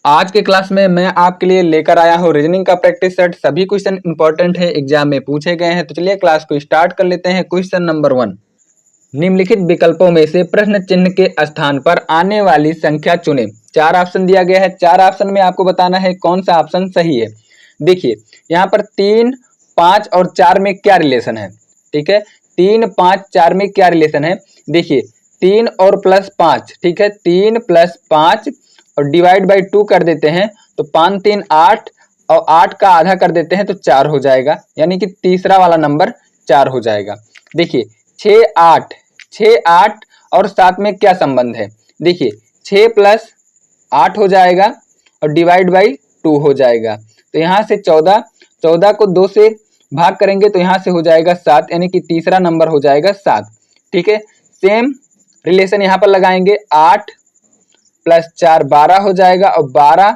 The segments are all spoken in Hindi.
आज के क्लास में मैं आपके लिए लेकर आया हूँ रीजनिंग का प्रैक्टिस सेट। सभी क्वेश्चन इंपॉर्टेंट है, एग्जाम में पूछे गए हैं। तो चलिए क्लास को स्टार्ट कर लेते हैं। क्वेश्चन नंबर 1, निम्नलिखित विकल्पों में से प्रश्न चिन्ह के स्थान पर आने वाली संख्या चुनें। 4 ऑप्शन दिया गया है। 4 ऑप्शन में आपको बताना है कौन सा ऑप्शन सही है। देखिए यहाँ पर 3, 5 और 4 में क्या रिलेशन है। ठीक है, 3, 5, 4 में क्या रिलेशन है। देखिए 3 और प्लस 5, ठीक है, 3 प्लस 5 और डिवाइड बाई 2 कर देते हैं तो 5 3 8 और 8 का आधा कर देते हैं तो 4 हो जाएगा, यानी कि तीसरा वाला नंबर 4 हो जाएगा। देखिए 6 8, 6 8 और 7 में क्या संबंध है। देखिए 6 प्लस 8 हो जाएगा और डिवाइड बाई 2 हो जाएगा। तो यहाँ से 14, 14 को 2 से भाग करेंगे तो यहाँ से हो जाएगा 7, यानी कि तीसरा नंबर हो जाएगा 7। ठीक है, सेम रिलेशन यहाँ पर लगाएंगे। 8 प्लस 4 12 हो जाएगा और 12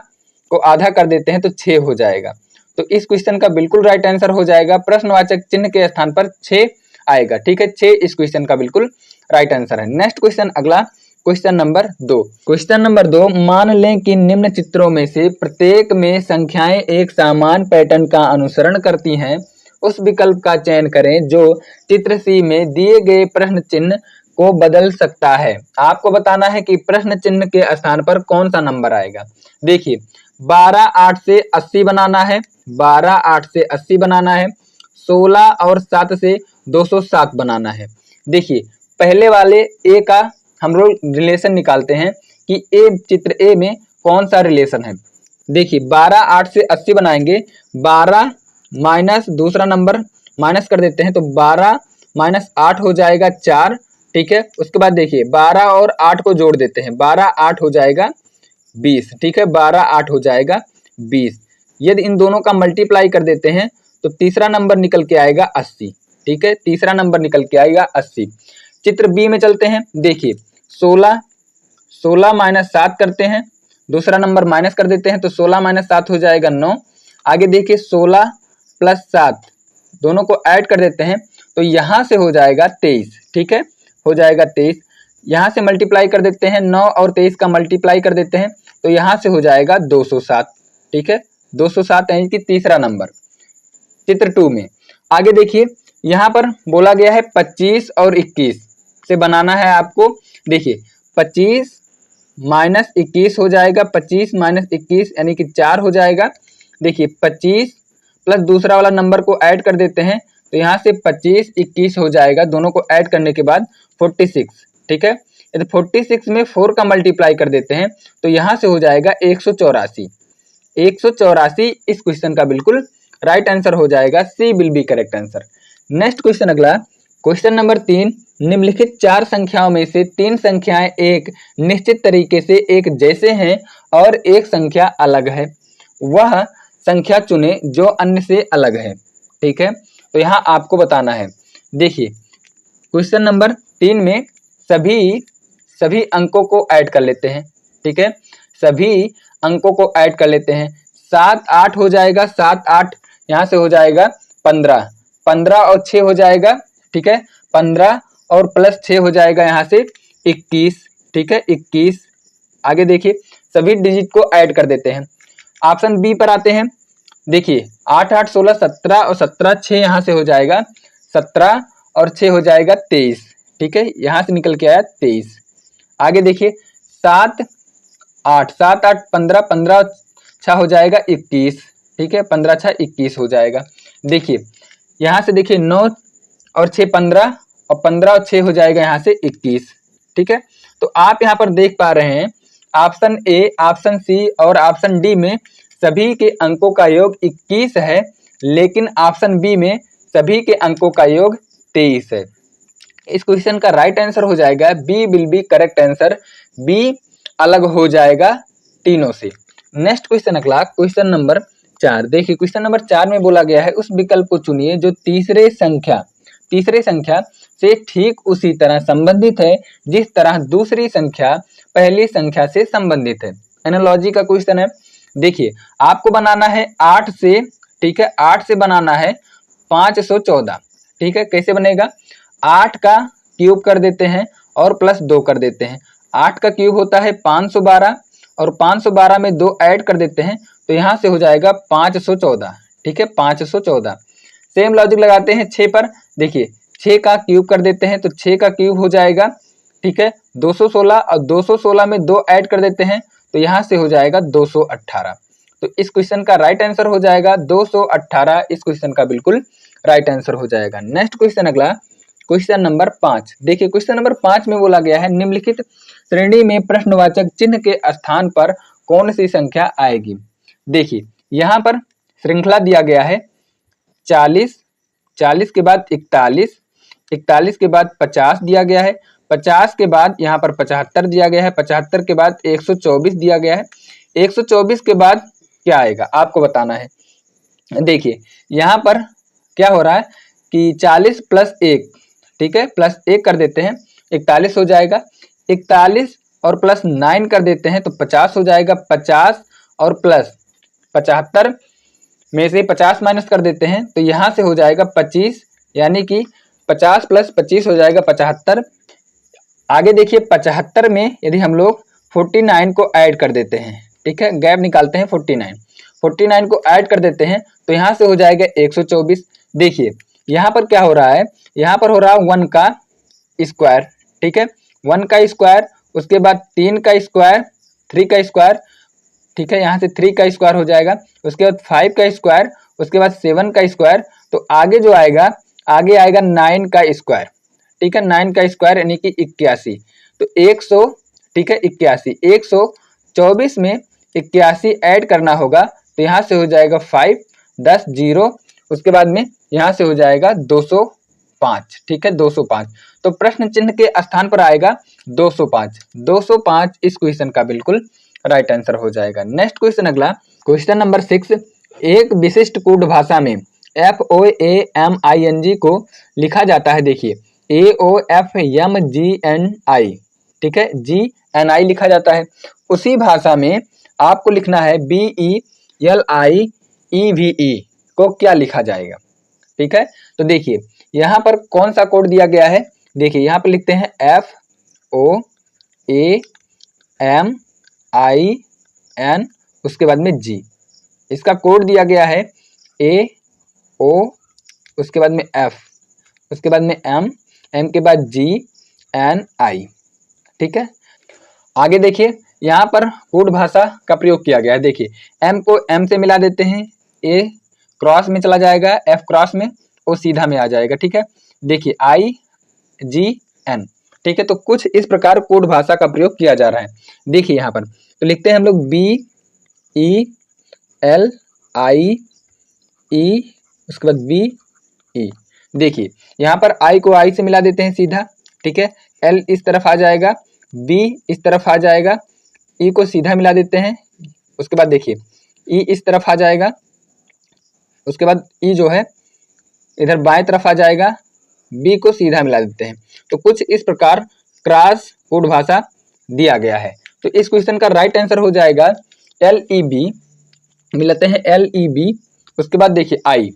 को आधा कर देते हैं तो 6 हो जाएगा। तो इस क्वेश्चन का बिल्कुल राइट आंसर हो जाएगा, प्रश्नवाचक चिन्ह के स्थान पर 6 आएगा। ठीक है, 6 इस क्वेश्चन का बिल्कुल राइट आंसर है। नेक्स्ट क्वेश्चन, अगला क्वेश्चन नंबर 2। क्वेश्चन नंबर 2, मान लें कि निम्न चित्रों में से प्रत्येक में संख्याएं एक समान पैटर्न का अनुसरण करती हैं। उस विकल्प का चयन करें जो चित्र सी में दिए गए प्रश्न चिन्ह को बदल सकता है। आपको बताना है कि प्रश्न चिन्ह के स्थान पर कौन सा नंबर आएगा। देखिए 12 8 से 80 बनाना है, 12 8 से 80 बनाना है, 16 और 7 से 207 बनाना है। देखिए पहले वाले ए का हम लोग रिलेशन निकालते हैं कि ए, चित्र ए में कौन सा रिलेशन है। देखिए 12 8 से 80 बनाएंगे, 12 माइनस दूसरा नंबर माइनस कर देते हैं तो 12 माइनस 8 हो जाएगा 4। ठीक है, उसके बाद देखिए 12 और 8 को जोड़ देते हैं, 12 8 हो जाएगा 20। ठीक है, 12 8 हो जाएगा 20। यदि इन दोनों का मल्टीप्लाई कर देते हैं तो तीसरा नंबर निकल के आएगा 80। ठीक है, तीसरा नंबर निकल के आएगा 80। चित्र बी में चलते हैं। देखिए 16, 16 माइनस 7 करते हैं, दूसरा नंबर माइनस कर देते हैं तो 16 माइनस 7 हो जाएगा 9। आगे देखिए 16 प्लस 7 दोनों को ऐड कर देते हैं तो यहाँ से हो जाएगा 23। ठीक है, हो जाएगा 23। यहाँ से मल्टीप्लाई कर देते हैं, 9 और 23 का मल्टीप्लाई कर देते हैं तो यहाँ से हो जाएगा 207। ठीक है, 207 यानी कि तीसरा नंबर। चित्र 2 में आगे देखिए यहाँ पर बोला गया है 25 और 21 से बनाना है आपको। देखिए 25 माइनस 21 हो जाएगा, 25 माइनस 21 यानी कि 4 हो जाएगा। देखिए 25 प्लस दूसरा वाला नंबर को ऐड कर देते हैं तो यहाँ से 25 21 हो जाएगा, दोनों को ऐड करने के बाद 46। ठीक है, यदि 46 में 4 का मल्टीप्लाई कर देते हैं तो यहाँ से हो जाएगा 184। 184 इस क्वेश्चन का बिल्कुल राइट आंसर हो जाएगा, C will be correct answer. Next question, अगला क्वेश्चन नंबर 3, निम्नलिखित 4 संख्याओं में से 3 संख्याएं एक निश्चित तरीके से एक जैसे हैं और एक संख्या अलग है। वह संख्या चुने जो अन्य से अलग है। ठीक है, तो यहाँ आपको बताना है। देखिए क्वेश्चन नंबर 3 में सभी अंकों को ऐड कर लेते हैं। ठीक है, सभी अंकों को ऐड कर लेते हैं। 7 8 हो जाएगा, 7 8 यहाँ से हो जाएगा 15, 15 और 6 हो जाएगा। ठीक है, 15 और प्लस 6 हो जाएगा यहाँ से 21। ठीक है, 21। आगे देखिए सभी डिजिट को ऐड कर देते हैं। ऑप्शन बी पर आते हैं। देखिए 8 8 16 17 और 17 6 यहाँ से हो जाएगा 17 और 6 हो जाएगा 23। ठीक है, यहाँ से निकल के आया 23। आगे देखिए 7 8 7 8 15, 15 6 हो जाएगा 21। ठीक है, 15 6 21 हो जाएगा। देखिए यहाँ से देखिए 9 और 6 15 और 15 और 6 हो जाएगा यहाँ से 21। ठीक है, तो आप यहाँ पर देख पा रहे हैं ऑप्शन ए, ऑप्शन सी और ऑप्शन डी में सभी के अंकों का योग 21 है, लेकिन ऑप्शन बी में सभी के अंकों का योग 23 है। इस क्वेश्चन का राइट आंसर हो जाएगा, B will be correct answer, B अलग हो जाएगा तीनों से। नेक्स्ट क्वेश्चन, अगला क्वेश्चन नंबर 4। देखिए क्वेश्चन नंबर 4 में बोला गया है उस विकल्प को चुनिए जो तीसरे संख्या से ठीक उसी तरह संबंधित है जिस तरह दूसरी संख्या पहली संख्या से संबंधित है। एनालॉजी का क्वेश्चन है। देखिए आपको बनाना है 8 से, ठीक है, 8 से बनाना है 514। ठीक है, कैसे बनेगा। 8 का क्यूब कर देते हैं और प्लस 2 कर देते हैं। 8 का क्यूब होता है 512 और 512 में 2 ऐड कर देते हैं तो यहाँ से हो जाएगा 514। ठीक है, 514। सेम लॉजिक लगाते हैं 6 पर। देखिए 6 का क्यूब कर देते हैं तो 6 का क्यूब हो जाएगा, ठीक है, 216, और 216 में 2 ऐड कर देते हैं तो यहाँ से हो जाएगा 218। तो इस क्वेश्चन का राइट आंसर हो जाएगा 218। इस क्वेश्चन का बिल्कुल राइट आंसर हो जाएगा। नेक्स्ट क्वेश्चन, अगला क्वेश्चन नंबर 5। देखिए क्वेश्चन नंबर 5 में बोला गया है निम्नलिखित श्रेणी में प्रश्नवाचक चिन्ह के स्थान पर कौन सी संख्या आएगी। देखिए यहाँ पर श्रृंखला दिया गया है 40, 40 के बाद 41, 41 के बाद 50 दिया गया है, 50 के बाद यहाँ पर 75 दिया गया है, 75 के बाद 124 दिया गया है, 124 के बाद क्या आएगा आपको बताना है। देखिए यहाँ पर क्या हो रहा है कि 40 प्लस 1, ठीक है, प्लस 1 कर देते हैं 41 हो जाएगा, 41 और प्लस 9 कर देते हैं तो 50 हो जाएगा, 50 और प्लस 75 में से 50 माइनस कर देते हैं तो यहाँ से हो जाएगा 25, यानी कि 50 प्लस 25 हो जाएगा 75। आगे देखिए 75 में यदि हम लोग 49 को ऐड कर देते हैं, ठीक है, गैप निकालते हैं 49 को ऐड कर देते हैं तो यहाँ से हो जाएगा 124। देखिए यहाँ पर क्या हो रहा है, यहाँ पर हो रहा है 1 का स्क्वायर, ठीक है, 1 का स्क्वायर, उसके बाद 3 का स्क्वायर, 3 का स्क्वायर, ठीक है, यहाँ से 3 का स्क्वायर हो जाएगा, उसके बाद 5 का स्क्वायर, उसके बाद 7 का स्क्वायर, तो आगे जो आएगा, आगे आएगा 9 का स्क्वायर, ठीक है, 9 का स्क्वायर यानी कि 81। तो 100, ठीक है, 81, 124 में 81 ऐड करना होगा तो यहाँ से हो जाएगा 5, 10 0, उसके बाद में यहाँ से हो जाएगा 205, ठीक है, 205। तो प्रश्न चिन्ह के स्थान पर आएगा 205, 205 इस क्वेश्चन का बिल्कुल राइट आंसर हो जाएगा। नेक्स्ट क्वेश्चन, अगला क्वेश्चन नंबर 6। एक विशिष्ट कोड भाषा में FOAMING को लिखा जाता है। देखिए AOFMGNI, ठीक है, GNI लिखा जाता है। उसी भाषा में आपको लिखना है BELIEVE को क्या लिखा जाएगा, ठीक है। तो देखिए यहाँ पर कौन सा कोड दिया गया है, देखिए यहाँ पर लिखते हैं FOAMIN, उसके बाद में G, इसका कोड दिया गया है AO, उसके बाद में F, उसके बाद में M के बाद GNI, ठीक है। आगे देखिए यहाँ पर कोड भाषा का प्रयोग किया गया है। देखिए M को M से मिला देते हैं, A क्रॉस में चला जाएगा, F क्रॉस में, O सीधा में आ जाएगा, ठीक है। देखिए IGN, ठीक है। तो कुछ इस प्रकार कोड भाषा का प्रयोग किया जा रहा है। देखिए यहाँ पर तो लिखते हैं हम लोग BELIE, उसके बाद BE। देखिए यहाँ पर I को I से मिला देते हैं सीधा, ठीक है, L इस तरफ आ जाएगा, B इस तरफ आ जाएगा, E को सीधा मिला देते हैं, उसके बाद देखिए E इस तरफ आ जाएगा, उसके बाद E जो है इधर बाएं तरफ आ जाएगा, B को सीधा मिला देते हैं। तो कुछ इस प्रकार क्रॉस कोड भाषा दिया गया है। तो इस क्वेश्चन का राइट आंसर हो जाएगा LEB, मिलाते हैं LEB, उसके बाद देखिए I,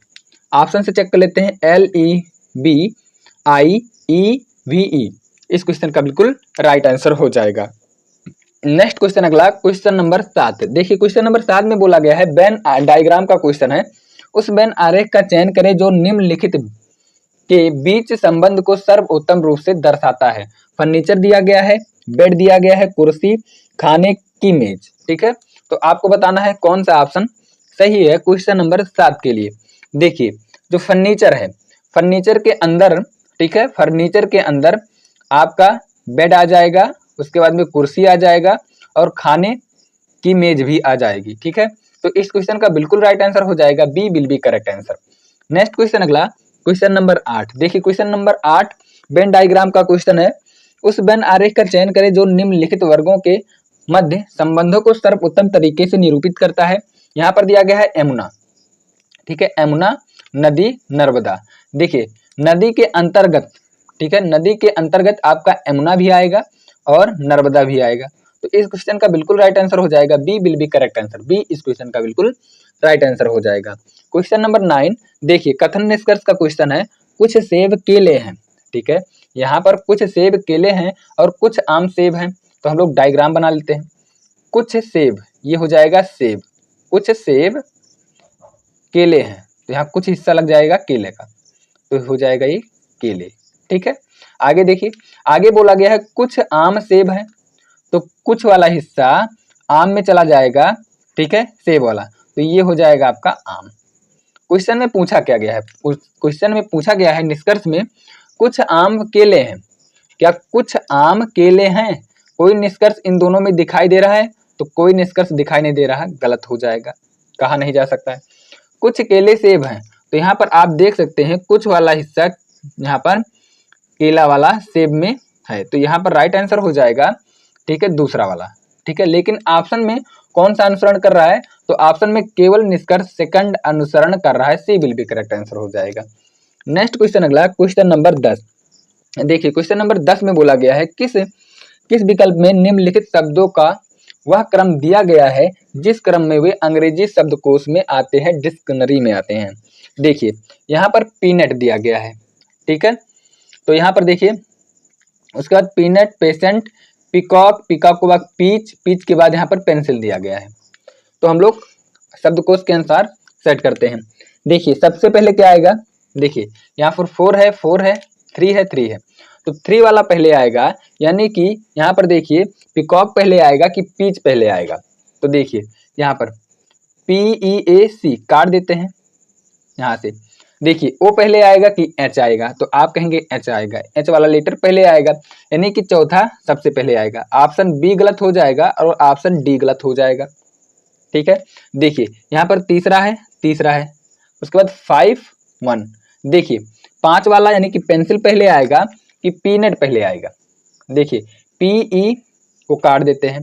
ऑप्शन से चेक कर लेते हैं LEBIEVE, इस क्वेश्चन का बिल्कुल राइट आंसर हो जाएगा। नेक्स्ट क्वेश्चन, अगला क्वेश्चन नंबर 7। देखिए क्वेश्चन नंबर 7 में बोला गया है वेन डायग्राम का क्वेश्चन है। उस वेन आरेख का चयन करें जो निम्नलिखित के बीच संबंध को सर्वोत्तम रूप से दर्शाता है। फर्नीचर दिया गया है, बेड दिया गया है, कुर्सी, खाने की मेज, ठीक है। तो आपको बताना है कौन सा ऑप्शन सही है क्वेश्चन नंबर 7 के लिए। देखिए जो फर्नीचर है, फर्नीचर के अंदर, ठीक है, फर्नीचर के अंदर आपका बेड आ जाएगा, उसके बाद में कुर्सी आ जाएगा और खाने की मेज भी आ जाएगी, ठीक है। तो इस क्वेश्चन का बिल्कुल राइट आंसर हो जाएगा B will be correct answer. Next question, अगला क्वेश्चन नंबर 8। देखिए क्वेश्चन नंबर 8 वेन डायग्राम का क्वेश्चन है। उस वेन आरेख का चयन करें जो निम्नलिखित वर्गों के मध्य संबंधों को सर्वोत्तम तरीके से निरूपित करता है। यहाँ पर दिया गया है यमुना, ठीक है, यमुना, नदी, नर्मदा। देखिए नदी के अंतर्गत, ठीक है, नदी के अंतर्गत आपका यमुना भी आएगा और नर्मदा भी आएगा। तो इस क्वेश्चन का बिल्कुल राइट आंसर हो जाएगा B will be correct answer, B इस क्वेश्चन का बिल्कुल राइट आंसर हो जाएगा। क्वेश्चन नंबर 9। देखिए कथन निष्कर्ष का क्वेश्चन है। कुछ सेब केले हैं, ठीक है, यहाँ पर कुछ सेब केले हैं और कुछ आम सेब हैं। तो हम लोग डायग्राम बना लेते हैं। कुछ सेब, ये हो जाएगा सेब, कुछ सेब केले हैं, तो यहाँ कुछ हिस्सा लग जाएगा केले का, तो हो जाएगा ये केले। ठीक है, आगे देखिए, आगे बोला गया है कुछ आम सेब है, तो कुछ वाला हिस्सा आम में चला जाएगा, ठीक है, सेब वाला, तो ये हो जाएगा आपका आम। क्वेश्चन में पूछा क्या गया है, क्वेश्चन में पूछा गया है निष्कर्ष में कुछ आम केले हैं, क्या कुछ आम केले हैं, कोई निष्कर्ष इन दोनों में दिखाई दे रहा है, तो कोई निष्कर्ष दिखाई नहीं दे रहा, गलत हो जाएगा, कहा नहीं जा सकता है। कुछ केले सेब हैं, तो यहाँ पर आप देख सकते हैं कुछ वाला हिस्सा यहाँ पर केला वाला सेब में है, तो यहाँ पर राइट आंसर हो जाएगा, ठीक है, दूसरा वाला। ठीक है, लेकिन ऑप्शन में कौन सा अनुसरण कर रहा है, तो ऑप्शन में केवल निष्कर्ष सेकंड अनुसरण कर रहा है, सी विल बी करेक्ट आंसर हो जाएगा। नेक्स्ट क्वेश्चन, अगला क्वेश्चन नंबर 10। देखिए क्वेश्चन नंबर 10 में बोला गया है किस विकल्प में निम्नलिखित शब्दों का वह क्रम दिया गया है जिस क्रम में वे अंग्रेजी शब्दकोश में आते हैं, डिक्शनरी में आते हैं। देखिए यहाँ पर पीनट दिया गया है, ठीक है, तो यहाँ पर देखिए उसके बाद पीनट, पेशेंट, पिकॉक, पिकॉक के बाद पीच, पीच के बाद यहाँ पर पेंसिल दिया गया है, तो हम लोग शब्दकोश के अनुसार सेट करते हैं। देखिए सबसे पहले क्या आएगा, देखिए यहाँ पर 4 है, 4 है, 3 है, 3 है, तो 3 वाला पहले आएगा, यानी कि यहाँ पर देखिए पिकॉक पहले आएगा कि पीच पहले आएगा, तो देखिए यहाँ पर PEAC काट देते हैं यहाँ से। देखिए ओ पहले आएगा कि एच आएगा, तो आप कहेंगे एच आएगा, एच वाला लेटर पहले आएगा, यानी कि चौथा सबसे पहले आएगा। ऑप्शन बी गलत हो जाएगा और ऑप्शन डी गलत हो जाएगा। ठीक है, देखिए यहाँ पर तीसरा है, तीसरा है, उसके बाद 5 1, देखिए 5 वाला यानी कि पेंसिल पहले आएगा कि पीनट पहले आएगा। देखिए PE को काट देते हैं,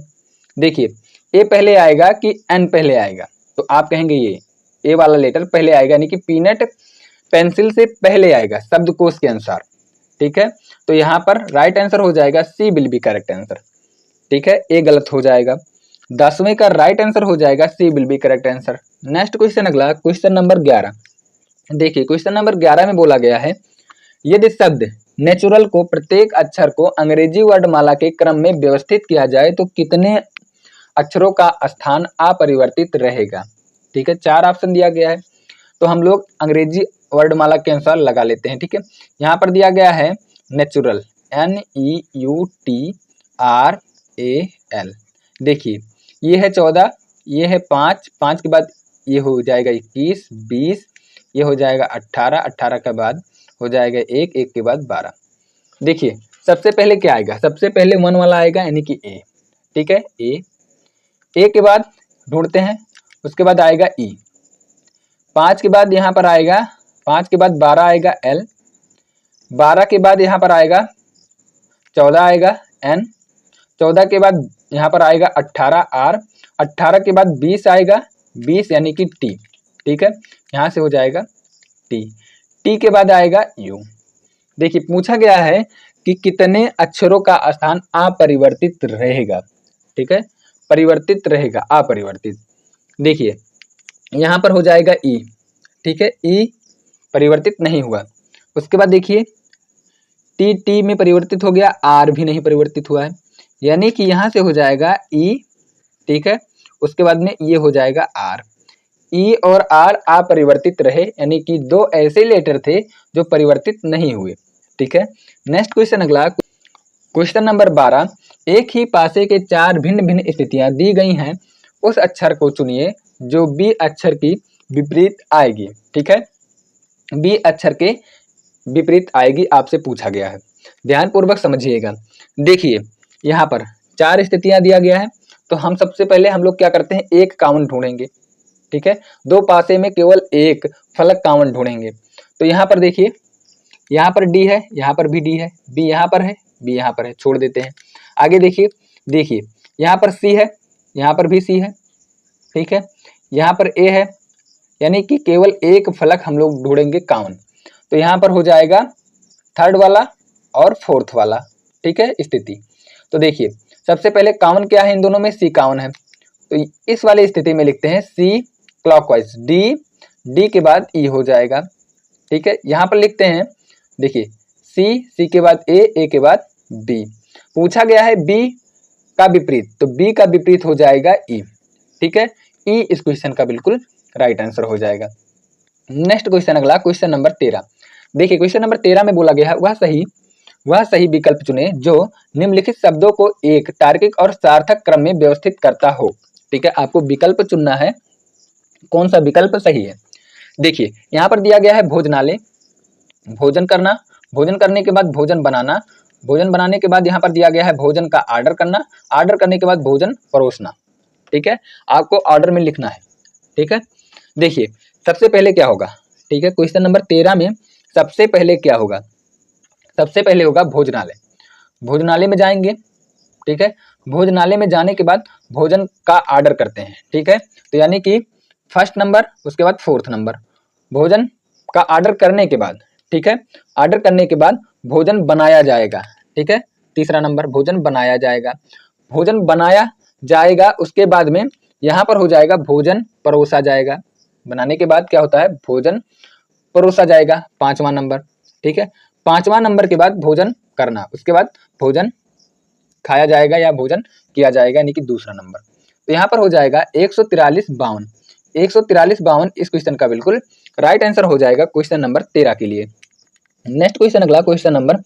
देखिए ए पहले आएगा कि एन पहले आएगा, तो आप कहेंगे ये ए वाला लेटर पहले आएगा, यानी कि पीनट पेंसिल से पहले आएगा शब्दकोश के अनुसार। ठीक है, तो यहाँ पर राइट आंसर हो जाएगा, C will be correct answer. ठीक है, ए गलत हो जाएगा, 10वें का राइट आंसर हो जाएगा, C will be correct answer. Next question, अगला क्वेश्चन नंबर 11। देखिए क्वेश्चन नंबर 11 में बोला गया है यदि शब्द नेचुरल को प्रत्येक अक्षर को अंग्रेजी वर्णमाला के क्रम में व्यवस्थित किया जाए तो कितने अक्षरों का स्थान अपरिवर्तित रहेगा। ठीक है, 4 ऑप्शन दिया गया है, तो हम लोग अंग्रेजी वर्णमाला के अनुसार लगा लेते हैं। ठीक है, यहाँ पर दिया गया है नेचुरल, NEUTRAL, देखिए ये है 14, ये है 5, 5 के बाद ये हो जाएगा 21, 20, ये हो जाएगा 18, 18 के बाद हो जाएगा 1, 1 के बाद 12। देखिए सबसे पहले क्या आएगा, सबसे पहले 1 वाला आएगा, यानी कि ए। ठीक है, ए के बाद ढूंढते हैं, उसके बाद आएगा ई, 5 के बाद यहाँ पर आएगा, 5 के बाद 12 आएगा L, 12 के बाद यहाँ पर आएगा 14 आएगा N, 14 के बाद यहाँ पर आएगा 18 R, 18 के बाद 20 आएगा, 20 यानी कि T। ठीक है, यहाँ से हो जाएगा T, T के बाद आएगा U। देखिए पूछा गया है कि कितने अक्षरों का स्थान अपरिवर्तित रहेगा। ठीक है, परिवर्तित रहेगा, अपरिवर्तित। देखिए यहाँ पर हो जाएगा ई, ठीक है, ई परिवर्तित नहीं हुआ। उसके बाद देखिए टी में परिवर्तित हो गया, आर भी नहीं परिवर्तित हुआ है, यानी कि यहाँ से हो जाएगा ई। ठीक है, उसके बाद में ये हो जाएगा आर, ई और आर अपरिवर्तित रहे, यानी कि 2 ऐसे लेटर थे जो परिवर्तित नहीं हुए। ठीक है, नेक्स्ट क्वेश्चन, अगला क्वेश्चन नंबर 12। एक ही पासे के 4 भिन्न भिन्न स्थितियां दी गई हैं, उस अक्षर को चुनिए जो बी अक्षर की विपरीत आएगी। ठीक है, बी अक्षर के विपरीत आएगी, आपसे पूछा गया है, ध्यान पूर्वक समझिएगा। देखिए यहाँ पर 4 स्थितियां दिया गया है, तो हम सबसे पहले हम लोग क्या करते हैं, एक कॉमन ढूंढेंगे। ठीक है, 2 पासे में केवल एक फलक कॉमन ढूंढेंगे, तो यहाँ पर देखिए यहाँ पर डी है, यहाँ पर भी डी है, बी यहाँ पर है, बी यहाँ पर है, छोड़ देते हैं। आगे देखिए, देखिए यहाँ पर सी है, यहाँ पर भी सी है। ठीक है, यहाँ पर ए है, यानी कि केवल एक फलक हम लोग ढूंढेंगे कॉमन, तो यहाँ पर हो जाएगा 3rd वाला और 4th वाला। ठीक है, स्थिति तो देखिए सबसे पहले कॉमन क्या है, इन दोनों में सी कॉमन है, तो इस वाली स्थिति में लिखते हैं सी क्लॉकवाइज, डी, डी के बाद ई हो जाएगा। ठीक है, यहाँ पर लिखते हैं, देखिए सी, सी के बाद ए, ए के बाद बी। पूछा गया है बी का विपरीत, तो बी का विपरीत हो जाएगा ई। ठीक है, ई इस क्वेश्चन का बिल्कुल राइट आंसर हो जाएगा। नेक्स्ट क्वेश्चन, अगला क्वेश्चन नंबर 13। देखिए क्वेश्चन नंबर 13 में बोला गया है वह सही विकल्प चुने जो निम्नलिखित शब्दों को एक तार्किक और सार्थक क्रम में व्यवस्थित करता हो। ठीक है, आपको विकल्प चुनना है, कौन सा विकल्प सही है। देखिए यहाँ पर दिया गया है भोजनालय, भोजन करना, भोजन करने के बाद भोजन बनाना, भोजन बनाने के बाद यहाँ पर दिया गया है भोजन का ऑर्डर करना, ऑर्डर करने के बाद भोजन परोसना। ठीक है, आपको ऑर्डर में लिखना है। ठीक है, देखिए सबसे पहले क्या होगा। ठीक है, क्वेश्चन नंबर 13 में सबसे पहले क्या होगा, सबसे पहले होगा भोजनालय। भोजनालय में जाएंगे। ठीक है, भोजनालय में जाने के बाद भोजन का ऑर्डर करते हैं। ठीक है, तो यानी कि फर्स्ट नंबर, उसके बाद फोर्थ नंबर, भोजन का ऑर्डर करने के बाद, ठीक है, ऑर्डर करने के बाद भोजन बनाया जाएगा। ठीक है, तीसरा नंबर भोजन बनाया जाएगा, भोजन बनाया जाएगा, उसके बाद में यहाँ पर हो जाएगा भोजन परोसा जाएगा, बनाने के बाद क्या होता है भोजन परोसा जाएगा, पांचवा नंबर। ठीक है, पांचवा नंबर के बाद भोजन करना, उसके बाद भोजन खाया जाएगा या भोजन किया जाएगा, यानी कि दूसरा नंबर। तो यहाँ पर हो जाएगा 143 52, 143 52 इस क्वेश्चन का बिल्कुल राइट आंसर हो जाएगा क्वेश्चन नंबर 13 के लिए। नेक्स्ट क्वेश्चन, अगला क्वेश्चन नंबर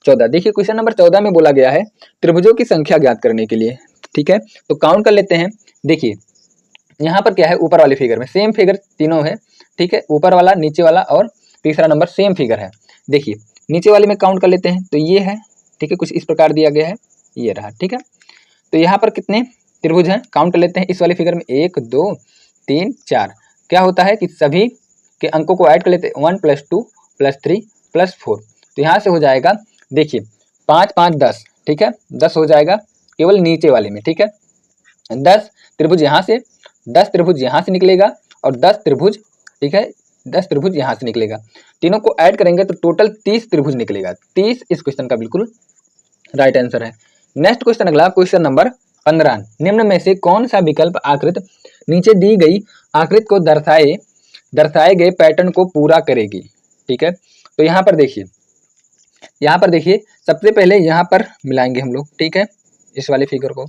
14। देखिए क्वेश्चन नंबर 14 में बोला गया है त्रिभुजों की संख्या ज्ञात करने के लिए। ठीक है, तो काउंट कर लेते हैं। देखिए यहाँ पर क्या है, ऊपर वाले फिगर में सेम फिगर तीनों है। ठीक है, ऊपर वाला, नीचे वाला और तीसरा नंबर सेम फिगर है। देखिए नीचे वाले में काउंट कर लेते हैं, तो ये है। ठीक है, कुछ इस प्रकार दिया गया है, ये रहा। ठीक है, तो यहाँ पर कितने त्रिभुज हैं काउंट कर लेते हैं। इस वाले फिगर में 1 2 3 4। क्या होता है कि सभी के अंकों को ऐड कर लेते हैं, 1 + 2 + 3 + 4। तो यहाँ से हो जाएगा, देखिए 5 5 10। ठीक है, 10 हो जाएगा केवल नीचे वाले में। ठीक है, 10 त्रिभुज यहाँ से, 10 त्रिभुज यहाँ से निकलेगा और 10 त्रिभुज, ठीक है, 10 त्रिभुज यहाँ से निकलेगा। तीनों को ऐड करेंगे तो टोटल 30 त्रिभुज निकलेगा। 30 इस क्वेश्चन का बिल्कुल राइट आंसर है। नेक्स्ट क्वेश्चन, अगला क्वेश्चन नंबर 15। निम्न में से कौन सा विकल्प आकृति नीचे दी गई आकृति को दर्शाए गए पैटर्न को पूरा करेगी। ठीक है, तो यहाँ पर देखिए, यहाँ पर देखिए सबसे पहले यहाँ पर मिलाएंगे हम लोग। ठीक है, इस वाले फिगर को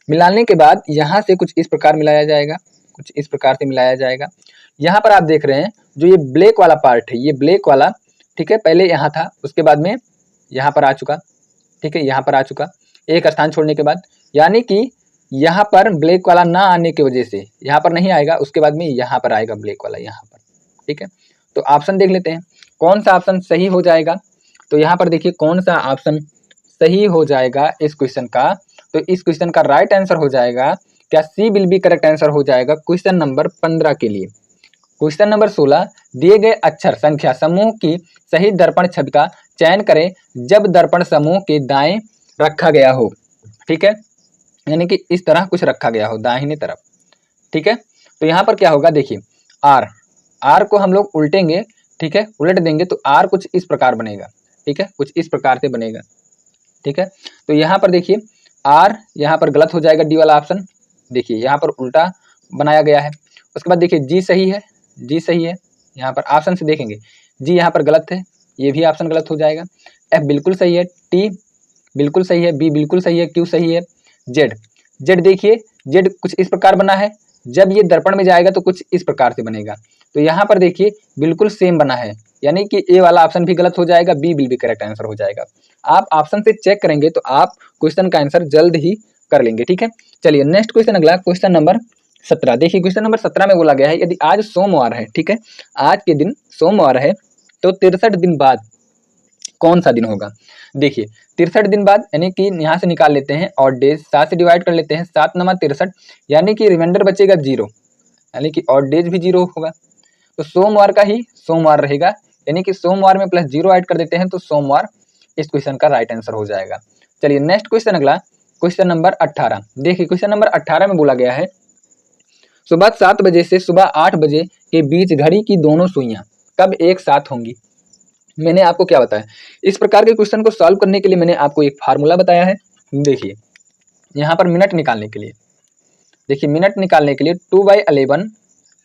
मिलाने के बाद यहाँ से कुछ इस प्रकार मिलाया जाएगा, कुछ इस प्रकार से मिलाया जाएगा। यहाँ पर आप देख रहे हैं जो ये ब्लैक वाला पार्ट है, ये ब्लैक वाला, ठीक है, पहले यहाँ था, उसके बाद में यहाँ पर आ चुका। ठीक है, यहाँ पर आ चुका एक स्थान छोड़ने के बाद, यानी कि यहाँ पर ब्लैक वाला ना आने की वजह से यहाँ पर नहीं आएगा, उसके बाद में यहाँ पर आएगा ब्लैक वाला, यहाँ पर। ठीक है, तो ऑप्शन देख लेते हैं कौन सा ऑप्शन सही हो जाएगा। तो यहाँ पर देखिए कौन सा ऑप्शन सही हो जाएगा इस क्वेश्चन का। तो इस क्वेश्चन का राइट आंसर हो जाएगा, क्या सी विल बी करेक्ट आंसर हो जाएगा क्वेश्चन नंबर 15 के लिए। क्वेश्चन नंबर 16, दिए गए अक्षर संख्या समूह की सही दर्पण छवि का चयन करें जब दर्पण समूह के दाएं रखा गया हो। ठीक है, यानी कि इस तरह कुछ रखा गया हो दाहिने तरफ। ठीक है, तो यहाँ पर क्या होगा, देखिए आर को हम लोग उल्टेंगे। ठीक है, उलट देंगे तो आर कुछ इस प्रकार बनेगा। ठीक है, कुछ इस प्रकार से बनेगा। ठीक है, तो यहाँ पर देखिए आर यहाँ पर गलत हो जाएगा, डी वाला ऑप्शन। देखिए यहाँ पर उल्टा बनाया गया है। उसके बाद देखिए जी सही है, जी सही है, यहाँ पर ऑप्शन से देखेंगे जी यहाँ पर गलत है, ये भी ऑप्शन गलत हो जाएगा। एफ बिल्कुल सही है, टी बिल्कुल सही है, बी बिल्कुल सही है, क्यू सही है, जेड देखिए जेड कुछ इस प्रकार बना है, जब ये दर्पण में जाएगा तो कुछ इस प्रकार से बनेगा। तो यहाँ पर देखिए बिल्कुल सेम बना है, यानी कि ए वाला ऑप्शन भी गलत हो जाएगा, B will be correct answer हो जाएगा। आप ऑप्शन से चेक करेंगे तो आप क्वेश्चन का आंसर जल्द ही कर लेंगे। ठीक है, चलिए नेक्स्ट क्वेश्चन, अगला क्वेश्चन नंबर 17। देखिए क्वेश्चन नंबर 17 में बोला गया है यदि आज सोमवार है, ठीक है, आज के दिन सोमवार है, तो 63 दिन बाद कौन सा दिन होगा। देखिए 63 दिन बाद, यानी कि यहाँ से निकाल लेते हैं ऑड डेज, 7 से डिवाइड कर लेते हैं, 7 × 63, यानी कि रिमाइंडर बचेगा 0, यानी कि ऑड डेज भी 0 होगा। तो सोमवार का ही सोमवार रहेगा, यानी कि सोमवार में +0 ऐड कर देते हैं तो सोमवार इस क्वेश्चन का राइट आंसर हो जाएगा। चलिए नेक्स्ट क्वेश्चन, अगला क्वेश्चन नंबर 18। देखिए क्वेश्चन नंबर 18 में बोला गया है सुबह 7 बजे से सुबह 8 बजे के बीच घड़ी की दोनों सुइयां कब एक साथ होंगी। मैंने आपको क्या बताया, इस प्रकार के क्वेश्चन को सॉल्व करने के लिए मैंने आपको एक फार्मूला बताया है। देखिए यहाँ पर मिनट निकालने के लिए, देखिए मिनट निकालने के लिए 2/11,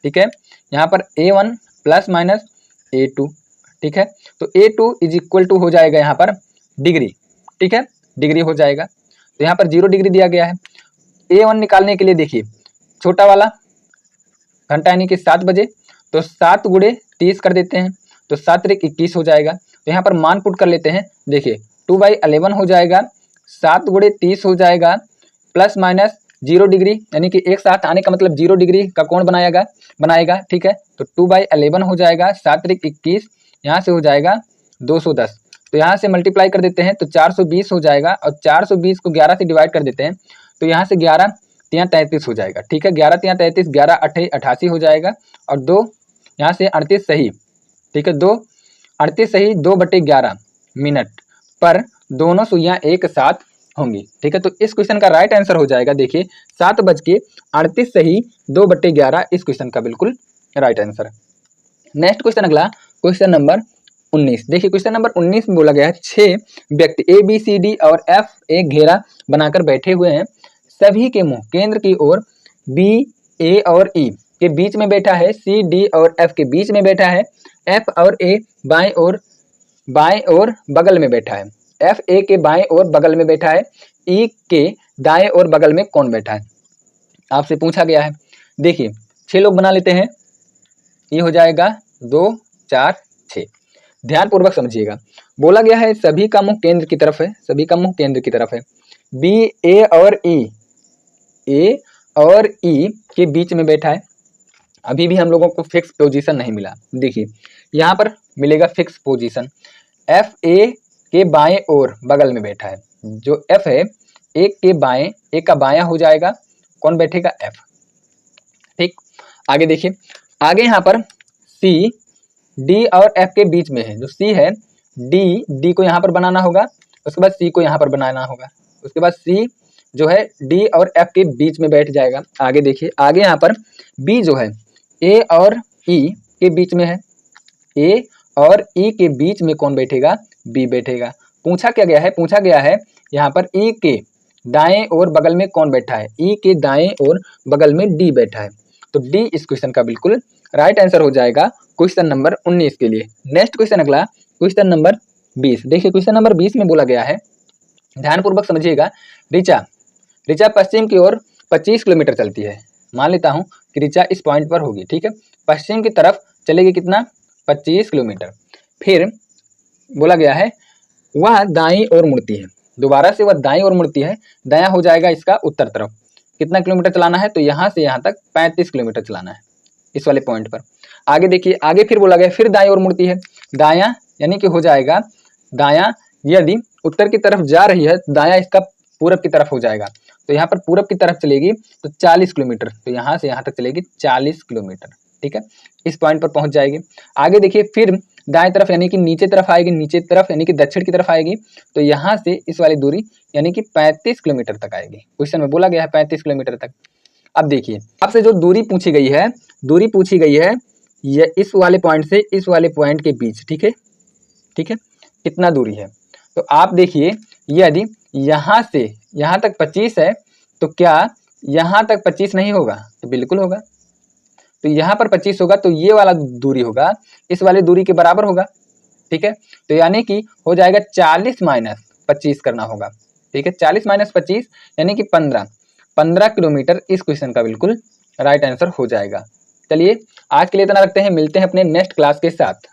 ठीक है, यहाँ पर A1 ± A2, ठीक है, तो A2 = हो जाएगा यहाँ पर डिग्री। ठीक है, डिग्री हो जाएगा, तो यहाँ पर 0 डिग्री दिया गया है, A1 निकालने के लिए देखिए छोटा वाला घंटा यानी कि 7 बजे, तो 7 गुणे 30 कर देते हैं, तो 7 त्रिक 21 हो जाएगा। तो यहाँ पर मान पुट कर लेते हैं, देखिए 2/11 हो जाएगा, 7 गुणे 30 हो जाएगा, प्लस माइनस 0 डिग्री यानी कि एक साथ आने का मतलब 0 डिग्री का कोण बनाएगा, ठीक है। तो 2/11 हो जाएगा, 7 त्रिक 21, यहाँ से हो जाएगा 210, तो यहाँ से मल्टीप्लाई कर देते हैं तो 420 हो जाएगा, और 420 को 11 से डिवाइड कर देते हैं तो यहाँ से 11 तियाँ 33 हो जाएगा, ठीक है। 11 तियाँ 33, 11 8 88 हो जाएगा, और 2 यहाँ से 38 सही, ठीक है। 2 38 सही 2/11 मिनट पर दोनों सुइयाँ एक साथ होंगी, ठीक है। तो इस क्वेश्चन का राइट आंसर हो जाएगा, देखिए 7:38 सही 2/11 इस क्वेश्चन का बिल्कुल राइट आंसर। नेक्स्ट क्वेश्चन अगला, क्वेश्चन नंबर 19। देखिए क्वेश्चन नंबर 19 में बोला गया है 6 व्यक्ति ABCD और F एक घेरा बनाकर बैठे हुए हैं, सभी के मुंह केंद्र की ओर B, A और E के बीच में बैठा है, C, D और F के बीच में बैठा है, F और A बाएं और बगल में बैठा है, F A के बाएं और बगल में बैठा है, E के दाएं और बगल में कौन बैठा है, आपसे पूछा गया है। देखिए 6 लोग बना लेते हैं, ये हो जाएगा 2 4 6। ध्यानपूर्वक समझिएगा, बोला गया है सभी का मुंह केंद्र की तरफ है, सभी का मुंह केंद्र की तरफ है, B, A और E के बीच में बैठा है। अभी भी हम लोगों को फिक्स पोजीशन नहीं मिला, देखिए यहाँ पर मिलेगा फिक्स पोजीशन। F A के बाएं और बगल में बैठा है, जो F है एक के बाएं, एक का बायां हो जाएगा, कौन बैठेगा F, ठीक। आगे देखिए, आगे यहाँ पर C D और F के बीच में है, जो C है D को यहाँ पर बनाना होगा, उसके बाद C को यहाँ पर बनाना होगा, उसके बाद C जो है D और F के बीच में बैठ जाएगा। आगे देखिए, आगे यहाँ पर B जो है A और E के बीच में है, A और E के बीच में कौन बैठेगा, B बैठेगा। पूछा क्या गया है, पूछा गया है यहाँ पर E के दाएं और बगल में कौन बैठा है, E के दाएं और बगल में D बैठा है, तो D इस क्वेश्चन का बिल्कुल राइट आंसर हो जाएगा क्वेश्चन नंबर 19 के लिए। नेक्स्ट क्वेश्चन अगला, क्वेश्चन नंबर 20। देखिए क्वेश्चन नंबर 20 में बोला गया है, ध्यानपूर्वक समझिएगा, ऋचा पश्चिम की ओर 25 किलोमीटर चलती है। मान लेता हूं कि ऋचा इस पॉइंट पर होगी, ठीक है, पश्चिम की तरफ चलेगी कितना, 25 किलोमीटर। फिर बोला गया है वह दाईं ओर मुड़ती है, दोबारा से वह दाईं ओर मुड़ती है, दायां हो जाएगा इसका उत्तर तरफ। कितना किलोमीटर चलाना है, तो यहाँ से यहाँ तक 35 किलोमीटर चलाना है इस वाले पॉइंट पर। आगे देखिए, आगे फिर बोला गया फिर दाईं ओर मुड़ती है, दायां यानी कि हो जाएगा दायां, यदि उत्तर की तरफ जा रही है तो दायां इसका पूरब की तरफ हो जाएगा, तो यहाँ पर पूरब की तरफ चलेगी तो 40 किलोमीटर, तो यहाँ से यहाँ तक चलेगी 40 किलोमीटर, ठीक है, इस पॉइंट पर पहुंच जाएगी। आगे देखिए फिर दाएं तरफ यानी कि नीचे तरफ आएगी, नीचे तरफ यानी कि दक्षिण की तरफ आएगी, तो यहाँ से इस वाली दूरी यानी कि 35 किलोमीटर तक आएगी। क्वेश्चन में बोला गया है 35 किलोमीटर तक। अब देखिए आपसे जो दूरी पूछी गई है, दूरी पूछी गई है ये इस वाले पॉइंट से इस वाले पॉइंट के बीच, ठीक है, ठीक है, कितना दूरी है। तो आप देखिए यदि यहाँ से यहाँ तक 25 है, तो क्या यहाँ तक 25 नहीं होगा, तो बिल्कुल होगा। तो यहाँ पर 25 होगा तो ये वाला दूरी होगा इस वाली दूरी के बराबर होगा, ठीक है। तो यानी कि हो जाएगा 40 माइनस 25 करना होगा, ठीक है, 40 माइनस 25 यानी कि 15 किलोमीटर इस क्वेश्चन का बिल्कुल राइट आंसर हो जाएगा। चलिए आज के लिए इतना रखते हैं, मिलते हैं अपने नेक्स्ट क्लास के साथ।